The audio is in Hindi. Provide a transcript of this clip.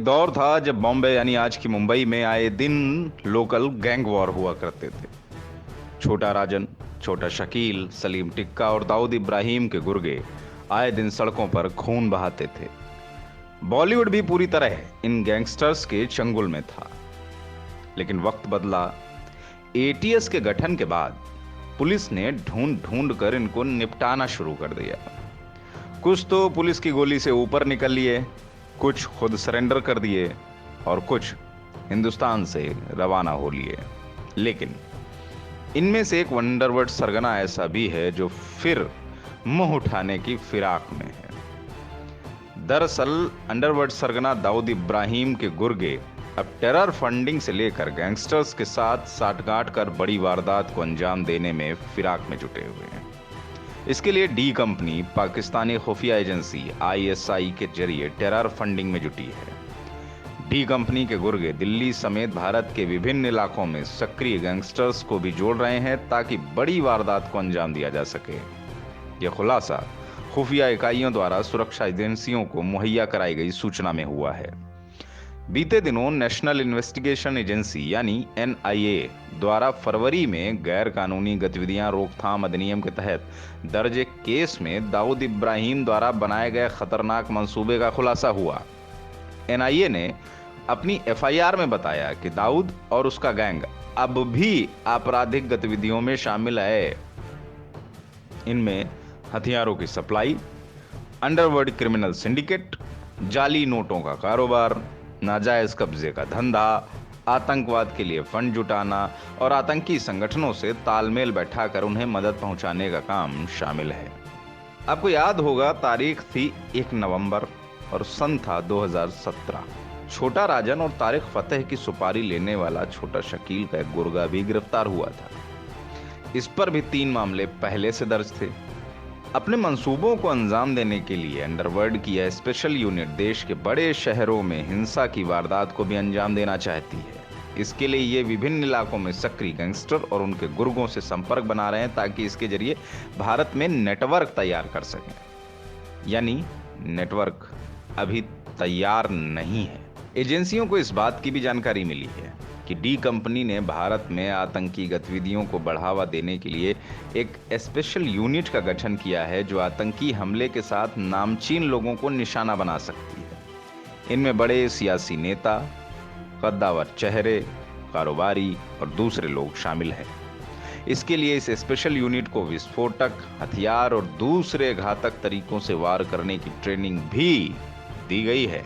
दौर था जब बॉम्बे यानी आज की मुंबई में आए दिन लोकल गैंग वॉर हुआ करते थे। छोटा राजन, छोटा शकील, सलीम टिक्का और दाऊद इब्राहिम के गुर्गे आए दिन सड़कों पर खून बहाते थे। बॉलीवुड भी पूरी तरह इन गैंगस्टर्स के चंगुल में था। लेकिन वक्त बदला। एटीएस के गठन के बाद पुलिस ने ढूंढ ढूंढ कर इनको निपटाना शुरू कर दिया। कुछ तो पुलिस की गोली से ऊपर निकल लिए, कुछ खुद सरेंडर कर दिए और कुछ हिंदुस्तान से रवाना हो लिए। लेकिन इनमें से एक वंडरवर्ड सरगना ऐसा भी है जो फिर मुंह उठाने की फिराक में है। दरअसल अंडरवर्ल्ड सरगना दाऊद इब्राहिम के गुर्गे अब टेरर फंडिंग से लेकर गैंगस्टर्स के साथ साठगांठ कर बड़ी वारदात को अंजाम देने में फिराक में जुटे हुए हैं। इसके लिए डी कंपनी पाकिस्तानी खुफिया एजेंसी आईएसआई के जरिए टेरर फंडिंग में जुटी है। डी कंपनी के गुर्गे दिल्ली समेत भारत के विभिन्न इलाकों में सक्रिय गैंगस्टर्स को भी जोड़ रहे हैं ताकि बड़ी वारदात को अंजाम दिया जा सके। यह खुलासा खुफिया इकाइयों द्वारा सुरक्षा एजेंसियों को मुहैया कराई गई सूचना में हुआ है। बीते दिनों नेशनल इन्वेस्टिगेशन एजेंसी यानी एनआईए द्वारा फरवरी में गैर कानूनी गतिविधियां रोकथाम अधिनियम के तहत दर्ज एक केस में दाऊद इब्राहिम द्वारा बनाए गए खतरनाक मंसूबे का खुलासा हुआ। एनआईए ने अपनी एफआईआर में बताया कि दाऊद और उसका गैंग अब भी आपराधिक गतिविधियों में शामिल है। इनमें हथियारों की सप्लाई, अंडरवर्ल्ड क्रिमिनल सिंडिकेट, जाली नोटों का कारोबार, नाजायज कब्जे का धंधा, आतंकवाद के लिए फंड जुटाना और आतंकी संगठनों से तालमेल बैठाकर उन्हें मदद पहुंचाने का काम शामिल है। आपको याद होगा, तारीख थी 1 नवंबर और सन था 2017। छोटा राजन और तारिक फतेह की सुपारी लेने वाला छोटा शकील का एक गुर्गा भी गिरफ्तार हुआ था। इस पर भी 3 मामले पहले से दर्ज थे। अपने मंसूबों को अंजाम देने के लिए अंडरवर्ल्ड की यह स्पेशल यूनिट देश के बड़े शहरों में हिंसा की वारदात को भी अंजाम देना चाहती है। इसके लिए ये विभिन्न इलाकों में सक्रिय गैंगस्टर और उनके गुर्गों से संपर्क बना रहे हैं ताकि इसके जरिए भारत में नेटवर्क तैयार कर सकें। यानी नेटवर्क अभी तैयार नहीं है। एजेंसियों को इस बात की भी जानकारी मिली है कि डी कंपनी ने भारत में आतंकी गतिविधियों को बढ़ावा देने के लिए एक स्पेशल यूनिट का गठन किया है जो आतंकी हमले के साथ नामचीन लोगों को निशाना बना सकती है। इनमें बड़े सियासी नेता, कद्दावर चेहरे, कारोबारी और दूसरे लोग शामिल हैं। इसके लिए इस स्पेशल यूनिट को विस्फोटक, हथियार और दूसरे घातक तरीकों से वार करने की ट्रेनिंग भी दी गई है।